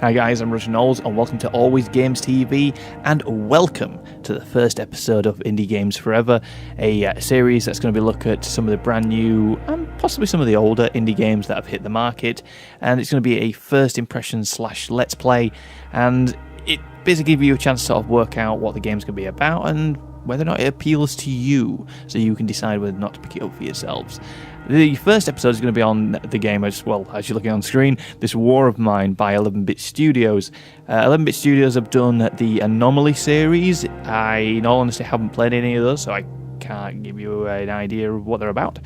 Hi guys, I'm Russian Knowles and welcome to AlwaysGamesTV and welcome to the first episode of Indie Games Forever, a series that's going to be looking at some of the brand new and possibly some of the older indie games that have hit the market, and it's going to be a first impression / let's play, and it basically gives you a chance to sort of work out what the game's going to be about and whether or not it appeals to you, so you can decide whether or not to pick it up for yourselves. The first episode is going to be on the game, as you're looking on screen, This War of Mine by 11-Bit Studios. 11-Bit Studios have done the Anomaly series. I, in all honesty, haven't played any of those, so I can't give you an idea of what they're about.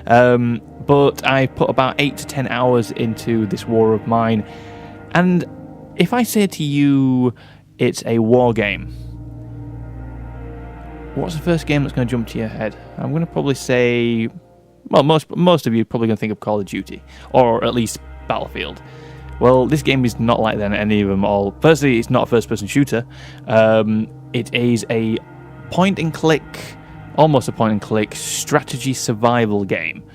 But I put about 8 to 10 hours into This War of Mine, and if I say to you it's a war game, what's the first game that's going to jump to your head? I'm going to probably say, well, most of you are probably going to think of Call of Duty, or at least Battlefield. Well, this game is not like that, any of them all. Firstly, it's not a first-person shooter. It is a point-and-click, almost a point-and-click strategy survival game.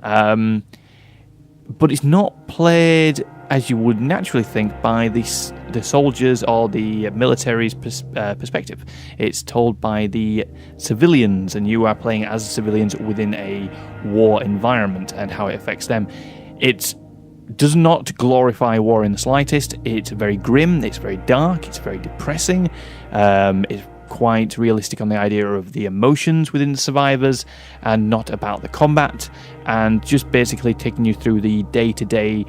But it's not played as you would naturally think by the soldiers or the military's perspective. It's told by the civilians, and you are playing as civilians within a war environment and how it affects them. It does not glorify war in the slightest. It's very grim, it's very dark, it's very depressing. It's quite realistic on the idea of the emotions within the survivors and not about the combat, and just basically taking you through the day-to-day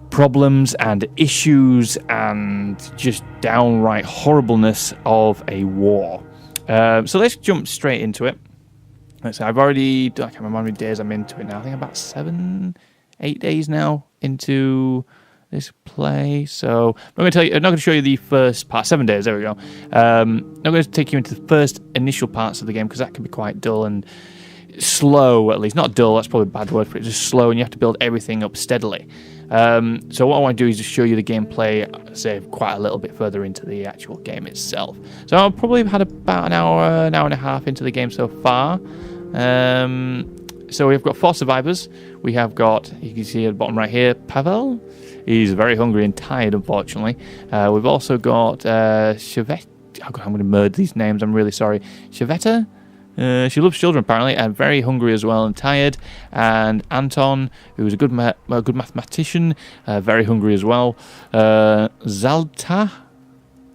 problems and issues and just downright horribleness of a war. So let's jump straight into it. Let's say I can't remember how many days I'm into it now. I think about 7-8 days now into this play. I'm not going to show you the first part. 7 days, there we go. I'm going to take you into the first initial parts of the game, because that can be quite dull and slow, at least. Not dull, that's probably a bad word for it, just slow, and you have to build everything up steadily. So what I want to do is just show you the gameplay, say, quite a little bit further into the actual game itself. So I've probably had about an hour and a half into the game so far. So we've got 4 survivors. We have got, you can see at the bottom right here, Pavel. He's very hungry and tired, unfortunately. We've also got Chevette. Oh God, I'm going to murder these names, I'm really sorry. Chevetta? She loves children, apparently, and very hungry as well and tired. And Anton, who's a good mathematician, very hungry as well. Zalta,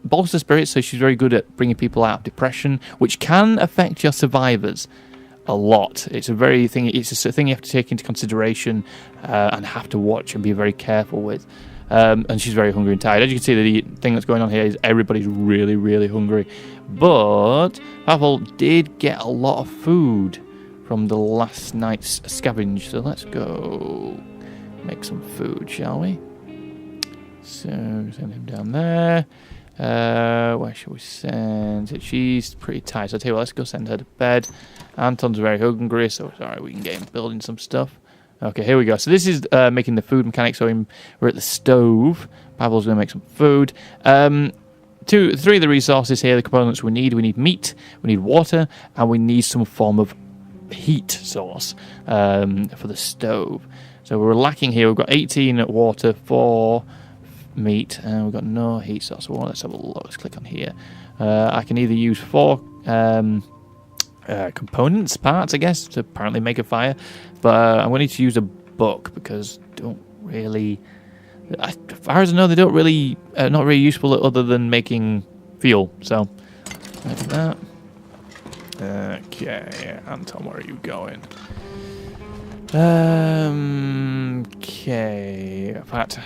bolster spirit, so she's very good at bringing people out of depression, which can affect your survivors a lot. It's a thing you have to take into consideration and have to watch and be very careful with. And she's very hungry and tired. As you can see, the thing that's going on here is everybody's really, really hungry. But Pavel did get a lot of food from the last night's scavenge. So let's go make some food, shall we? So send him down there. Where shall we send it? She's pretty tired. So I'll tell you what, let's go send her to bed. Anton's very hungry, so it's alright, we can get him building some stuff. Okay, here we go. So this is making the food mechanic. So we're at the stove. Pavel's going to make some food. 3 of the resources here, the components we need. We need meat, we need water, and we need some form of heat source for the stove. So we're lacking here. We've got 18 water, 4 meat, and we've got no heat source. So let's have a look. Let's click on here. I can either use 4 parts, I guess, to apparently make a fire, but I'm going to need to use a book, because as far as I know, they don't really not really useful other than making fuel. So like that. Okay, Anton, where are you going? Okay, in fact,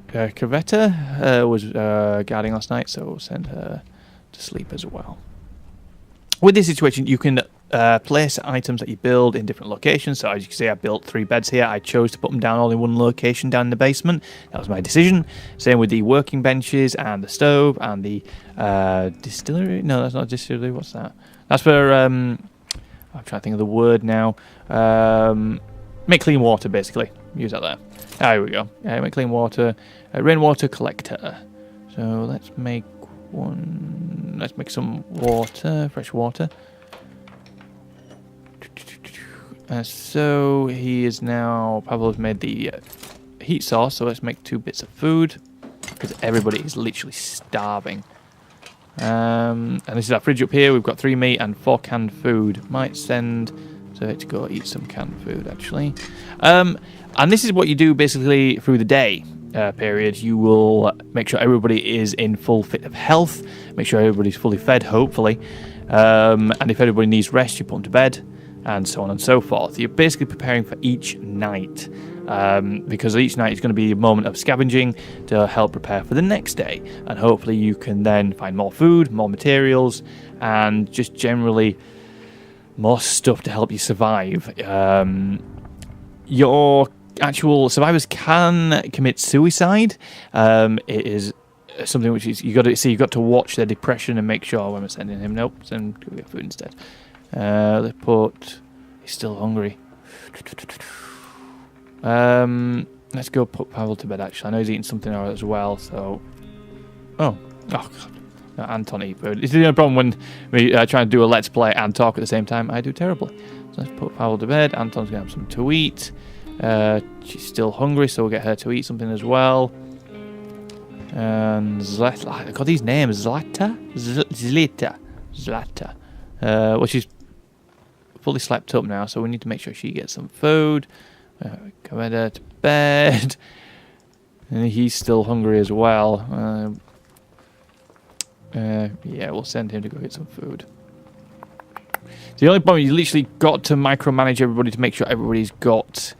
Cavetta was guarding last night, so we'll send her to sleep as well. With this situation, you can place items that you build in different locations. So as you can see, I built 3 beds here. I chose to put them down all in one location down in the basement. That was my decision. Same with the working benches and the stove and the distillery. No, that's not a distillery. What's that? That's for, I'm trying to think of the word now. Make clean water, basically. Use that there. There we go. Make clean water. Rainwater collector. So let's make one. Let's make some water, fresh water. So he is now, Pavel has made the heat source, so let's make 2 bits of food. because everybody is literally starving. And this is our fridge up here. We've got 3 meat and 4 canned food. Might send to go eat some canned food, actually. And this is what you do basically through the day period. You will make sure everybody is in full fit of health. Make sure everybody's fully fed, hopefully. And if everybody needs rest, you put them to bed, and so on and so forth. You're basically preparing for each night. Because each night is going to be a moment of scavenging to help prepare for the next day, and hopefully you can then find more food, more materials, and just generally more stuff to help you survive. Your actual survivors can commit suicide. It is something which is you've got to watch their depression and make sure when we're sending him. Nope, send food instead. Let's put. He's still hungry. Let's go put Pavel to bed, actually. I know he's eating something as well, so... Oh God. No, Anton eat food. This is the only problem when we try to do a Let's Play and talk at the same time. I do terribly. So let's put Pavel to bed. Anton's going to have something to eat. She's still hungry, so we'll get her to eat something as well. And Zlata... I've got these names. Zlata? Zlata. Well, she's fully slept up now, so we need to make sure she gets some food. Go her to bed. And he's still hungry as well. Yeah, we'll send him to go get some food. The only problem is you literally got to micromanage everybody to make sure everybody's got,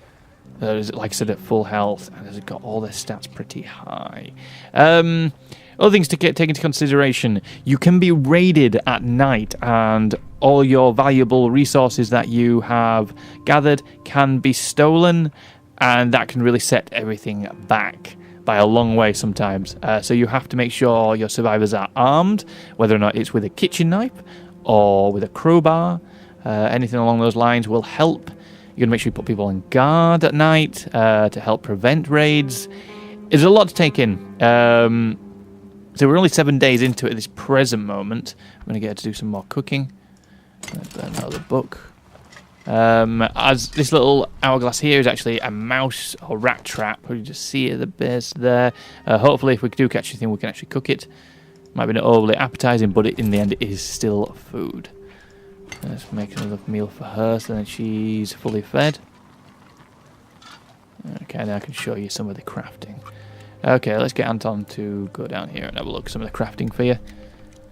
like I said, at full health, and has got all their stats pretty high. Other things to take into consideration: you can be raided at night, and all your valuable resources that you have gathered can be stolen, and that can really set everything back by a long way sometimes. So you have to make sure your survivors are armed, whether or not it's with a kitchen knife or with a crowbar. Anything along those lines will help. You're going to make sure you put people on guard at night to help prevent raids. There's a lot to take in. So we're only 7 days into it at this present moment. I'm going to get her to do some more cooking. Another book. As this little hourglass here is actually a mouse or rat trap. You just see it at the base there. Hopefully, if we do catch anything, we can actually cook it. Might be not overly appetizing, but in the end, it is still food. Let's make another meal for her, so then she's fully fed. Okay, now I can show you some of the crafting. Okay, let's get Anton to go down here and have a look at some of the crafting for you.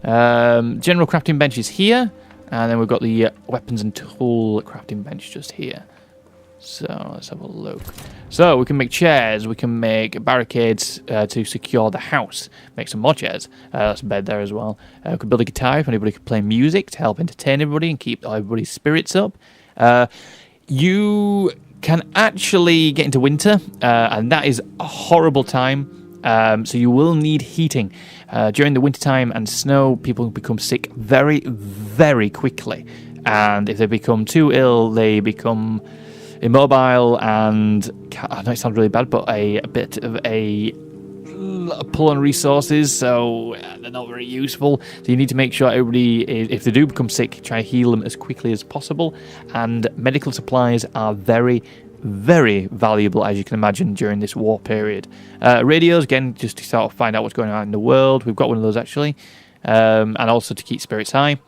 General crafting bench is here. And then we've got the weapons and tool crafting bench just here. So let's have a look. So we can make chairs, we can make barricades to secure the house. Make some more chairs. That's a bed there as well. We could build a guitar if anybody could play music to help entertain everybody and keep everybody's spirits up. You can actually get into winter, and that is a horrible time. So you will need heating. During the wintertime and snow, people become sick very, very quickly. And if they become too ill, they become immobile and, I know it sounds really bad, but a bit of a pull on resources, so they're not very useful. So you need to make sure everybody, if they do become sick, try to heal them as quickly as possible. And medical supplies are very, very valuable, as you can imagine, during this war period. Radios, again, just to sort of find out what's going on in the world. We've got one of those, actually. And also to keep spirits high.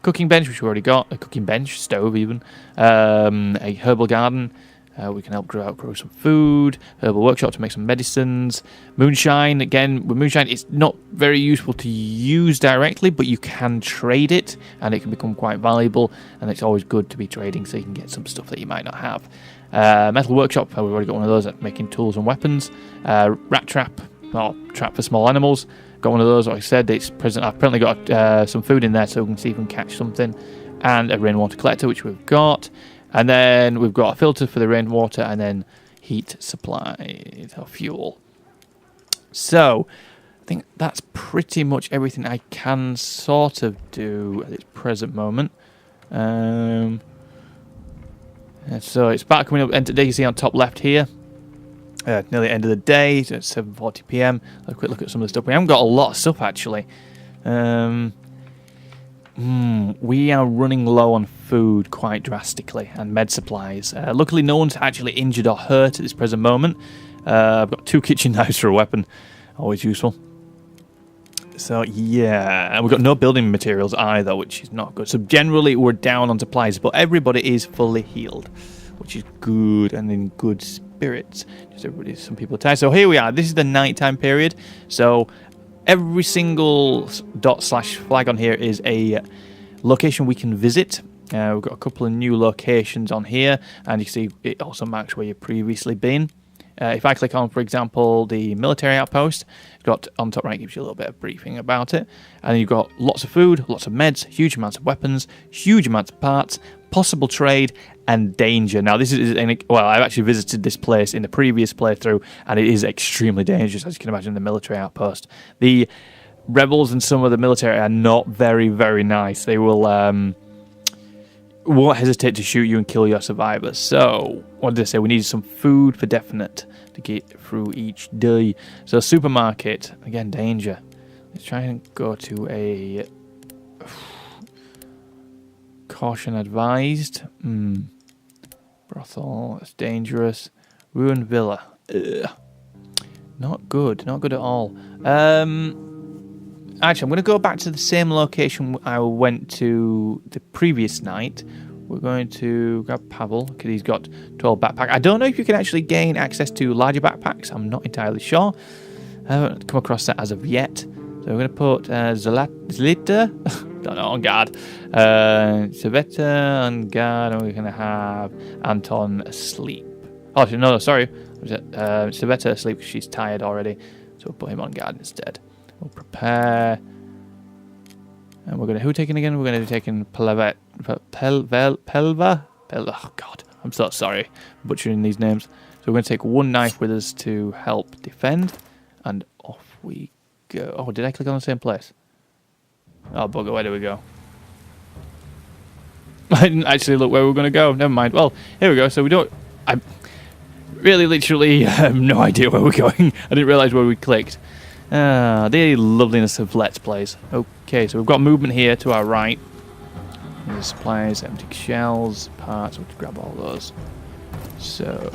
Cooking bench, which we've already got. A cooking bench, stove even. A herbal garden. We can help grow some food. Herbal workshop to make some medicines. Moonshine, again, with moonshine, it's not very useful to use directly, but you can trade it, and it can become quite valuable, and it's always good to be trading so you can get some stuff that you might not have. Metal workshop, we've already got one of those at making tools and weapons. Rat trap, or trap for small animals. Got one of those, like I said, it's present. I've apparently got some food in there so we can see if we can catch something. And a rainwater collector, which we've got. And then we've got a filter for the rainwater, and then heat supply or fuel. So I think that's pretty much everything I can sort of do at this present moment. So it's about coming up end of the day. You see on top left here, nearly end of the day. So it's 7:40 p.m. A quick look at some of the stuff. We haven't got a lot of stuff actually. We are running low on food quite drastically and med supplies. Luckily, no one's actually injured or hurt at this present moment. I've got 2 kitchen knives for a weapon, Always useful. So, yeah, we've got no building materials either, which is not good. So, generally, we're down on supplies, but everybody is fully healed, which is good and in good spirits. Just everybody, some people are tired. So, here we are. This is the nighttime period. So, every single dot/flag on here is a location we can visit. We've got a couple of new locations on here, and you can see it also marks where you've previously been. If I click on, for example, the military outpost, it's got on top right, gives you a little bit of briefing about it. And you've got lots of food, lots of meds, huge amounts of weapons, huge amounts of parts, possible trade, and danger. Now, this is, well, I've actually visited this place in the previous playthrough, and it is extremely dangerous, as you can imagine, the military outpost. The rebels and some of the military are not very, very nice. They will won't hesitate to shoot you and kill your survivors. So, what did I say? We need some food for definite to get through each day. So, supermarket, again, danger. Let's try and go to a caution advised. Brothel, that's dangerous. Ruined villa. Ugh. Not good at all. Actually, I'm going to go back to the same location I went to the previous night. We're going to grab Pavel, because he's got 12 backpacks. I don't know if you can actually gain access to larger backpacks. I'm not entirely sure. I haven't come across that as of yet. So we're going to put Zlita, don't know, on guard. Saveta on guard, and we're going to have Anton asleep. Oh, no, sorry. Saveta asleep because she's tired already. So we'll put him on guard instead. We'll prepare. And we're going to... Who taking again? We're going to be taking Pelva. Oh, God. I'm so sorry. Butchering these names. So we're going to take one knife with us to help defend. And off we go. Oh, did I click on the same place? Oh, bugger. Where do we go? I didn't actually look where we were going to go. Never mind. Well, here we go. So we don't... I really literally have no idea where we're going. I didn't realise where we clicked. The loveliness of Let's Plays. Okay, so we've got movement here to our right. There's supplies, empty shells, parts. We'll grab all those. So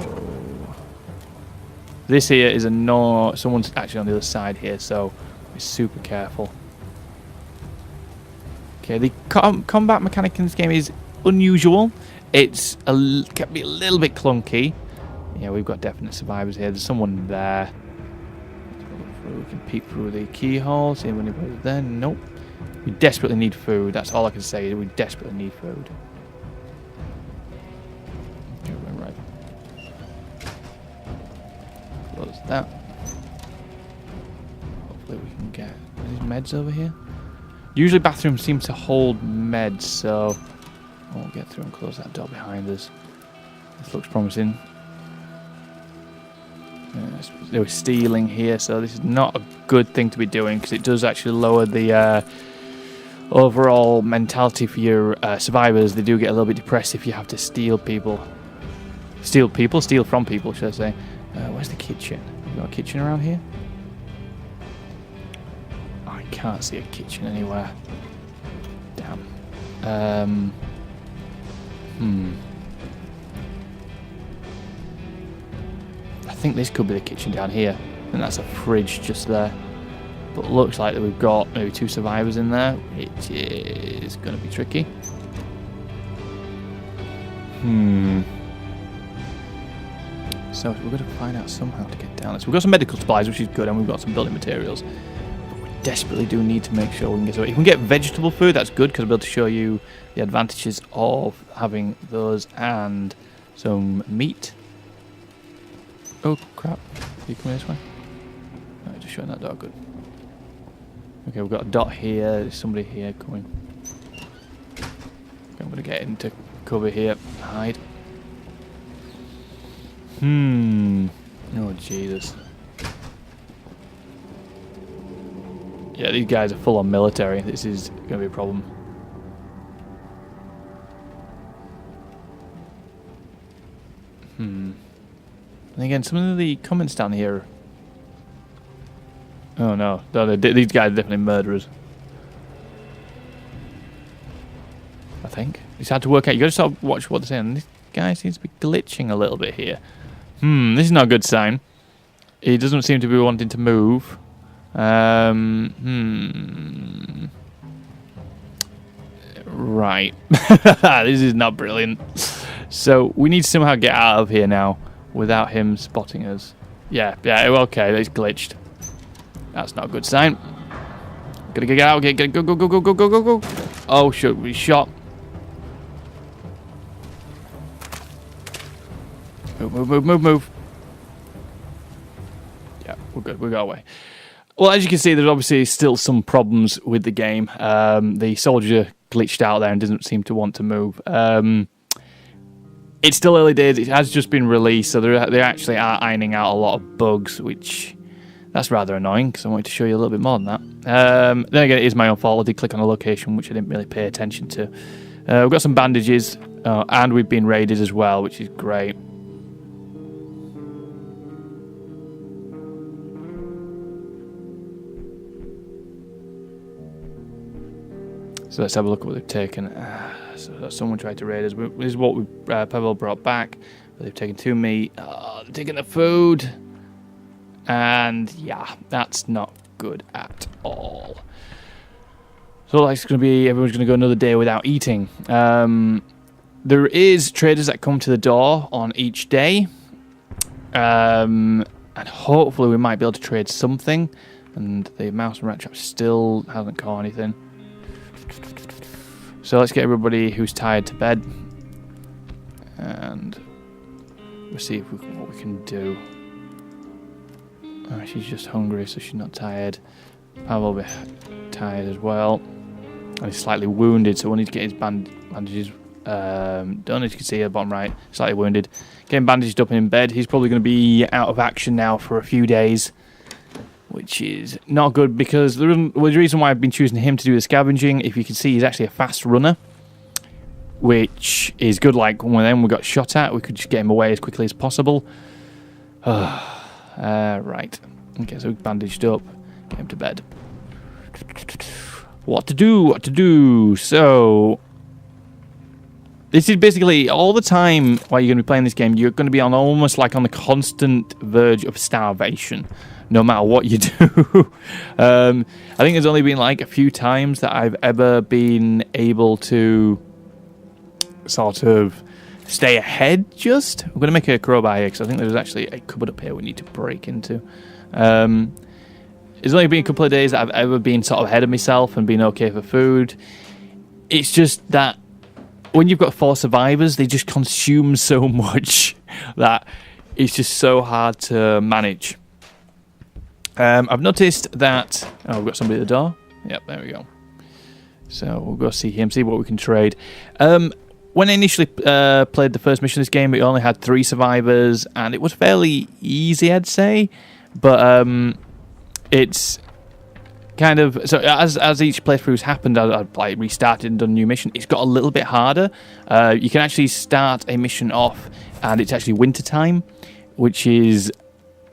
this here is a no. Someone's actually on the other side here, so be super careful. Okay, the combat mechanic in this game is unusual. It's can be a little bit clunky. Yeah, we've got definite survivors here. There's someone there. We can peek through the keyhole, see if anybody's there. Nope. We desperately need food. That's all I can say. We desperately need food. Okay, we're right. Close that. Hopefully we can get... Are these meds over here? Usually bathrooms seem to hold meds, so... We'll get through and close that door behind us. This looks promising. They were stealing here, so this is not a good thing to be doing because it does actually lower the overall mentality for your survivors. They do get a little bit depressed if you have to steal people. Steal from people, should I say. Where's the kitchen? You got a kitchen around here? Oh, I can't see a kitchen anywhere. Damn. I think this could be the kitchen down here. And that's a fridge just there. But it looks like that we've got maybe 2 survivors in there. It is going to be tricky. So we're going to find out somehow to get down this. We've got some medical supplies, which is good, and we've got some building materials. But we desperately do need to make sure we can get... So if we can get vegetable food, that's good, because I'll be able to show you the advantages of having those and some meat. Oh, crap. Are you coming this way? No, just shutting that door. Good. Okay, we've got a dot here. There's somebody here coming. Okay, I'm going to get into cover here. Hide. Oh, Jesus. Yeah, these guys are full on military. This is going to be a problem. And again, some of the comments down here... Oh no, these guys are definitely murderers. I think. It's hard to work out. You got to sort of watch what they're saying. This guy seems to be glitching a little bit here. This is not a good sign. He doesn't seem to be wanting to move. Right. This is not brilliant. So we need to somehow get out of here now without him spotting us. Yeah, okay, that's glitched. That's not a good sign. Gotta get out, go. Oh, should we shot? Move. Yeah, we're good, we got away. Well, as you can see, there's obviously still some problems with the game. The soldier glitched out there and doesn't seem to want to move. It's still early days. It has just been released, so they actually are ironing out a lot of bugs, which that's rather annoying because I wanted to show you a little bit more than that. Then again, it is my own fault. I did click on a location which I didn't really pay attention to. We've got some bandages, and we've been raided as well, which is great. So let's have a look at what they've taken. So someone tried to raid us. This is what Pavel brought back. They've taken 2 meat. They've taken the food. And yeah, that's not good at all. So like, it's going to be, everyone's going to go another day without eating. There is traders that come to the door on each day. And hopefully we might be able to trade something. And the mouse and rat trap still hasn't caught anything. So let's get everybody who's tired to bed, and we'll see what we can do. She's just hungry, so she's not tired. Pavel will be tired as well, and he's slightly wounded, so we'll need to get his bandages done. As you can see at the bottom right, slightly wounded. Getting bandaged up and in bed. He's probably going to be out of action now for a few days, which is not good because the reason why I've been choosing him to do the scavenging, if you can see, he's actually a fast runner, which is good. Like when we got shot at, we could just get him away as quickly as possible. Right. Okay, so we've bandaged up. Get him to bed. What to do? So this is basically all the time while you're going to be playing this game, you're going to be almost like on the constant verge of starvation. No matter what you do. I think there's only been like a few times that I've ever been able to sort of stay ahead just. I'm going to make a crowbar here because I think there's actually a cupboard up here we need to break into. It's only been a couple of days that I've ever been sort of ahead of myself and been okay for food. It's just that when you've got 4 survivors, they just consume so much that it's just so hard to manage. I've noticed that... Oh, we've got somebody at the door. Yep, there we go. So we'll go see him, see what we can trade. When I initially played the first mission of this game, it only had 3 survivors, and it was fairly easy, I'd say. But it's kind of... So as each playthrough's happened, I've like restarted and done a new mission. It's got a little bit harder. You can actually start a mission off, and it's actually winter time, which is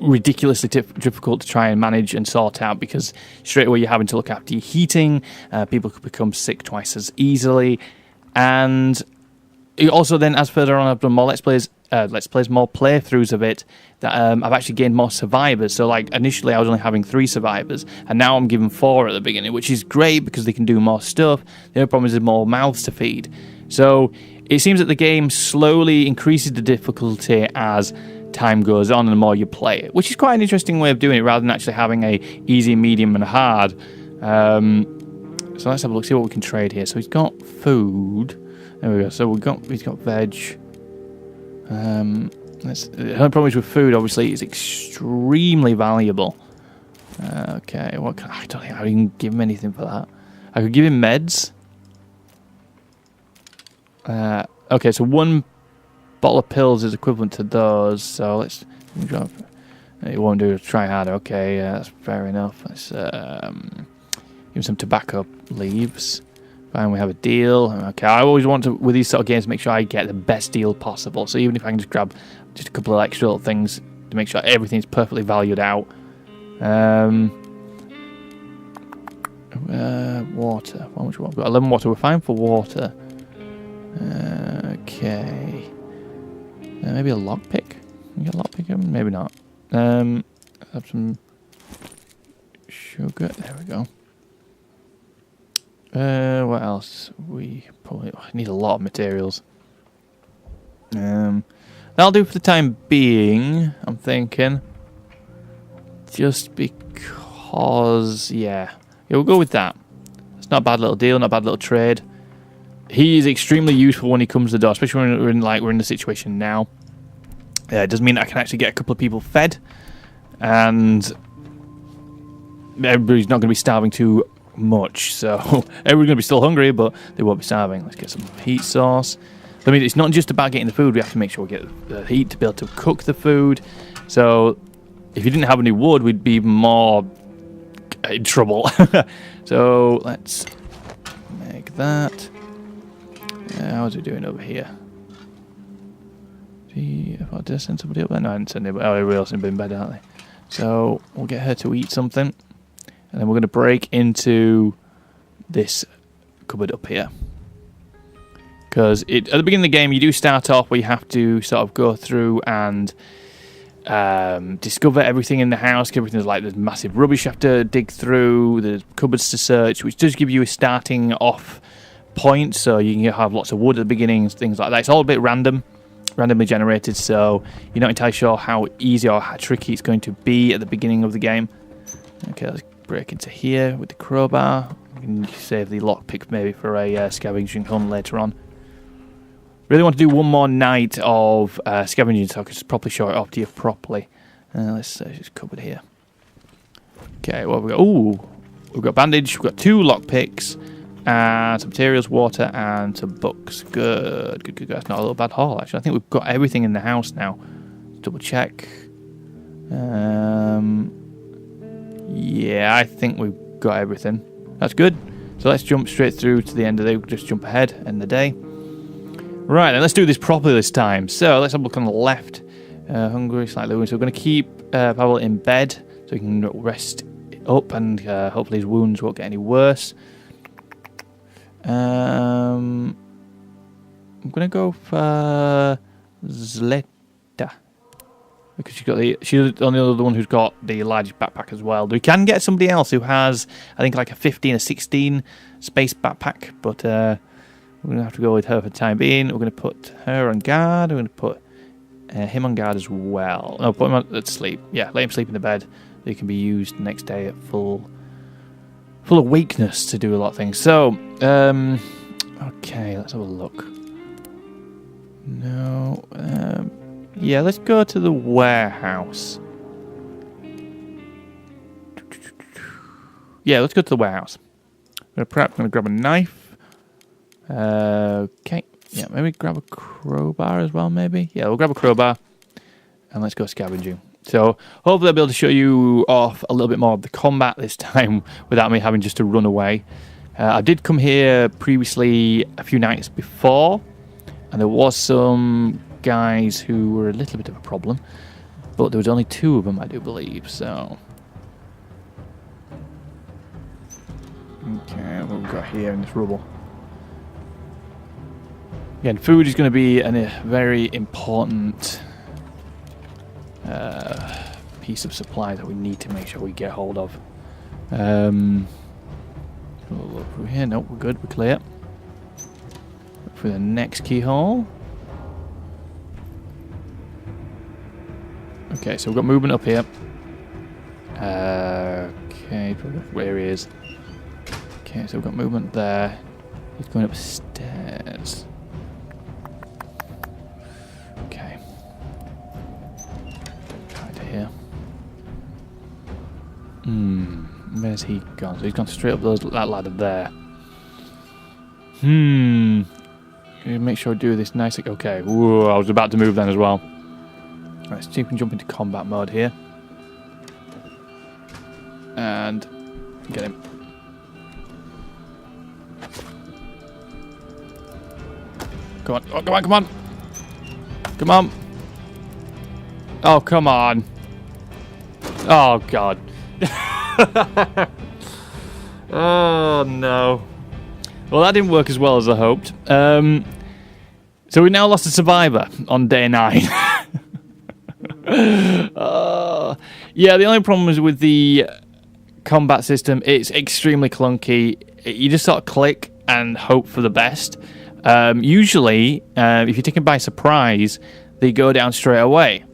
ridiculously difficult to try and manage and sort out because straight away you're having to look after your heating. People could become sick twice as easily, and also then as further on I've done more let's plays, more playthroughs of it, that I've actually gained more survivors. So like initially I was only having 3 survivors, and now I'm given 4 at the beginning, which is great because they can do more stuff. The only problem is there's more mouths to feed. So it seems that the game slowly increases the difficulty as time goes on and the more you play it, which is quite an interesting way of doing it rather than actually having a easy, medium and hard. So let's have a look, see what we can trade here. So he's got food. There we go. So he's got veg. The only problem is with food, obviously, it's extremely valuable. Okay, I don't think I can give him anything for that. I could give him meds. Okay, so 1 bottle of pills is equivalent to those, so let's drop. It won't do to try harder. Okay, that's fair enough. Let's give him some tobacco leaves. Fine, we have a deal. Okay, I always want to, with these sort of games, make sure I get the best deal possible. So even if I can just grab just a couple of extra little things to make sure everything's perfectly valued out. Water. How much water? We've got 11 water. We're fine for water. Okay. Maybe a lockpick. Can you get a lockpick? Maybe not. Have some sugar. There we go. What else? We probably need a lot of materials. That'll do for the time being, I'm thinking. Just because, yeah, we'll go with that. It's not a bad little deal, not a bad little trade. He is extremely useful when he comes to the door, especially when we're in the situation now. It does mean I can actually get a couple of people fed, and everybody's not going to be starving too much. So everybody's going to be still hungry, but they won't be starving. Let's get some heat source. I mean, it's not just about getting the food. We have to make sure we get the heat to be able to cook the food. So if you didn't have any wood, we'd be more in trouble. So let's make that. How's it doing over here? Did I send somebody up there? No, I didn't send anybody. Oh, everybody else has been in bed, aren't they? So we'll get her to eat something. And then we're going to break into this cupboard up here. Because at the beginning of the game, you do start off where you have to sort of go through and discover everything in the house. Everything's like there's massive rubbish you have to dig through. There's cupboards to search, which does give you a starting off point. So you can have lots of wood at the beginning, things like that. It's all a bit randomly generated. So you're not entirely sure how easy or how tricky it's going to be at the beginning of the game. Okay, let's break into here with the crowbar. We can save the lockpick maybe for a scavenging hunt later on. Really want to do one more night of scavenging so I can just properly show it off to you properly. Let's just cover it here. Okay, what have we got? Ooh, we've got bandage, we've got 2 lockpicks, and some materials, water, and some books. Good. That's not a little bad haul, actually. I think we've got everything in the house now. Let's double check. Yeah, I think we've got everything. That's good. So let's jump straight through to the end of the day. Just jump ahead, end the day. Right, then let's do this properly this time. So let's have a look on the left. Hungry, slightly wounded. So we're going to keep Pavel in bed so he can rest up and hopefully his wounds won't get any worse. I'm going to go for Zleta. Because she's the only other one who's got the largest backpack as well. We can get somebody else who has, I think, like a 15 or 16 space backpack. But we're going to have to go with her for the time being. We're going to put her on guard. We're going to put him on guard as well. No, put him on, let's sleep. Yeah, let him sleep in the bed. They can be used the next day at full awakeness to do a lot of things. So, okay, let's have a look. No, yeah, let's go to the warehouse. Yeah, let's go to the warehouse. Perhaps I'm going to grab a knife. Okay, yeah, maybe grab a crowbar as well, maybe. Yeah, we'll grab a crowbar and let's go scavenging. So hopefully I'll be able to show you off a little bit more of the combat this time without me having just to run away. I did come here previously a few nights before, and there was some guys who were a little bit of a problem, but there was only 2 of them, I do believe. So okay, what we've got here in this rubble. Again, food is going to be a very important piece of supply that we need to make sure we get hold of. We'll look through here. Nope, we're good. We're clear. Look for the next keyhole. Okay, so we've got movement up here. Okay, where he is. Okay, so we've got movement there. He's going upstairs. Okay. Right here. Where's he gone? So he's gone straight up that ladder there. Make sure I do this nicely. Okay. Whoa, I was about to move then as well. Let's see if we can jump into combat mode here. And get him. Come on. Oh, come on, come on. Come on. Oh, come on. Oh, God. Oh, no. Well, that didn't work as well as I hoped. So we now lost a survivor on day 9. Yeah, the only problem was with the combat system. It's extremely clunky. You just sort of click and hope for the best. Usually, if you're taken by surprise, they go down straight away.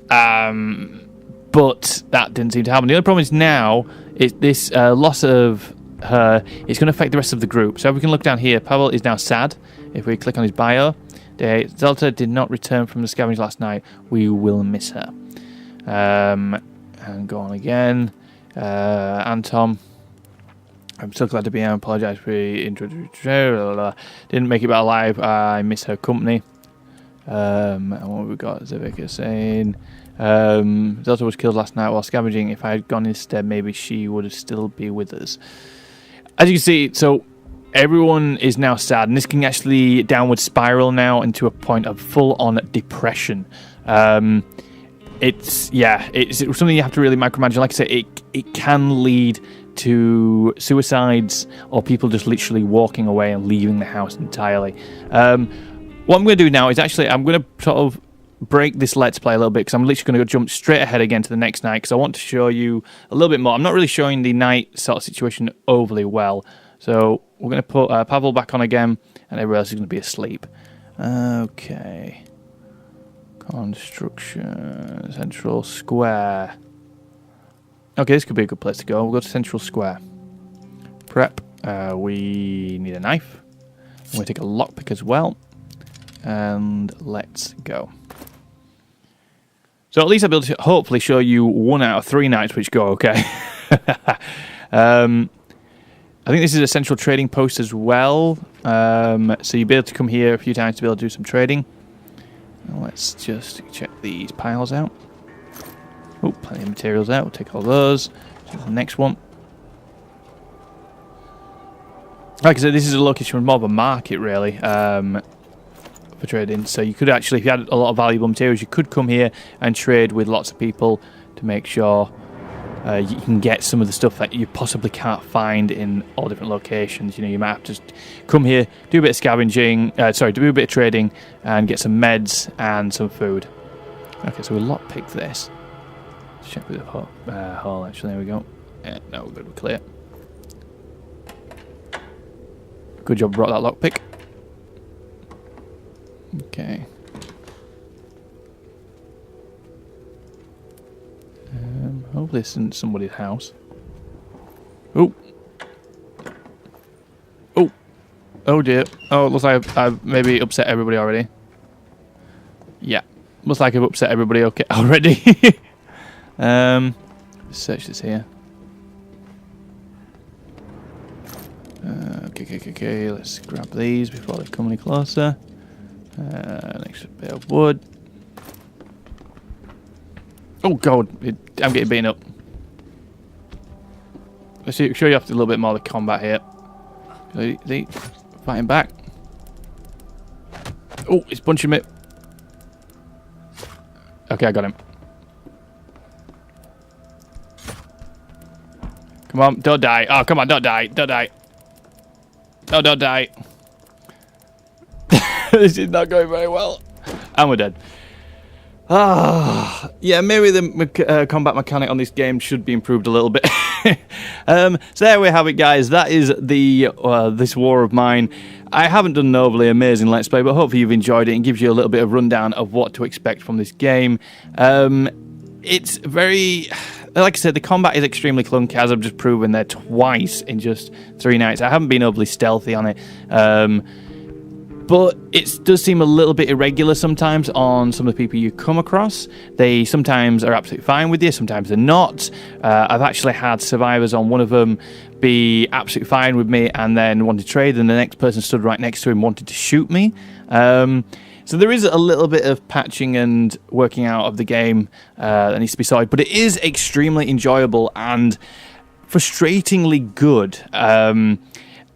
But that didn't seem to happen. The other problem is now, this loss of her is going to affect the rest of the group. So if we can look down here, Pavel is now sad. If we click on his bio, Zelda did not return from the scavenge last night. We will miss her. And go on again. Anton, I'm so glad to be here. I apologise for the intro. Didn't make it back alive. I miss her company. And what have we got? Zivika saying, Zelda was killed last night while scavenging. If I had gone instead, maybe she would still be with us. As you can see, so everyone is now sad, and this can actually downward spiral now into a point of full-on depression. It's something you have to really micromanage. Like I say, it can lead to suicides or people just literally walking away and leaving the house entirely. What I'm going to do now is actually I'm going to sort of break this Let's Play a little bit, because I'm literally going to jump straight ahead again to the next night, because I want to show you a little bit more. I'm not really showing the night sort of situation overly well, so we're going to put Pavel back on again, and everybody else is going to be asleep. Okay. Construction. Central Square. Okay, this could be a good place to go. We'll go to Central Square. Prep. We need a knife. I'm going to take a lockpick as well. And let's go. So at least I'll be able to hopefully show you 1 out of 3 nights which go okay. I think this is a central trading post as well. So you'll be able to come here a few times to be able to do some trading. Let's just check these piles out. Oh, plenty of materials out. We'll take all those. To the next one. Like I said, this is a location more of a market, really, for trading. So you could actually, if you had a lot of valuable materials, you could come here and trade with lots of people to make sure you can get some of the stuff that you possibly can't find in all different locations. You know, you might have to just come here, do a bit of scavenging, do a bit of trading, and get some meds and some food. Okay, so we'll lockpick this. Let's check with the hole, actually. There we go. Yeah, no, we're good, we're clear. Good job, brought that lockpick. Okay. Hopefully this isn't somebody's house. Oh. Oh. Oh dear. Oh, it looks like I've maybe upset everybody already. Yeah. Looks like I've upset everybody okay already. Let's search this here. Okay. Let's grab these before they come any closer. Next bit of wood. Oh god, I'm getting beaten up. Let's show you off a little bit more of the combat here. See, fighting back. Oh, it's punching me. Okay, I got him. Come on, don't die. Oh, come on, don't die. Don't die. No, don't die. This is not going very well. And we're dead. Yeah, maybe the combat mechanic on this game should be improved a little bit. So there we have it, guys. That is the this war of mine. I haven't done an overly amazing Let's Play, but hopefully you've enjoyed it and gives you a little bit of rundown of what to expect from this game. It's very... Like I said, the combat is extremely clunky, as I've just proven there twice in just 3 nights. I haven't been overly stealthy on it. But it does seem a little bit irregular sometimes on some of the people you come across. They sometimes are absolutely fine with you, sometimes they're not. I've actually had survivors on one of them be absolutely fine with me and then wanted to trade, and the next person stood right next to him wanted to shoot me. So there is a little bit of patching and working out of the game that needs to be sorted, but it is extremely enjoyable and frustratingly good.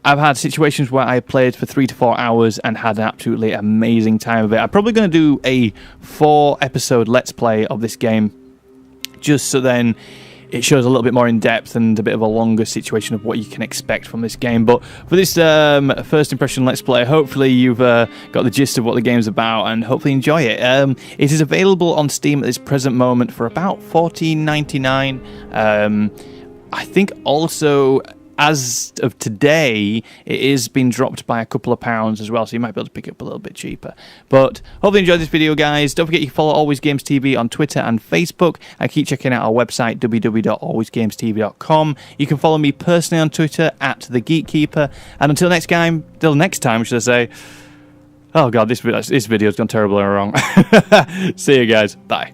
I've had situations where I played for 3 to 4 hours and had an absolutely amazing time of it. I'm probably going to do a 4-episode Let's Play of this game, just so then it shows a little bit more in depth and a bit of a longer situation of what you can expect from this game. But for this first impression Let's Play, hopefully you've got the gist of what the game's about and hopefully enjoy it. It is available on Steam at this present moment for about $14.99. I think also, as of today, it is being dropped by a couple of pounds as well, so you might be able to pick it up a little bit cheaper. But hopefully you enjoyed this video, guys. Don't forget you can follow AlwaysGamesTV on Twitter and Facebook, and keep checking out our website, www.alwaysgamestv.com. You can follow me personally on Twitter, @TheGeekKeeper. And until next time, should I say. Oh god, this video's gone terribly wrong. See you guys. Bye.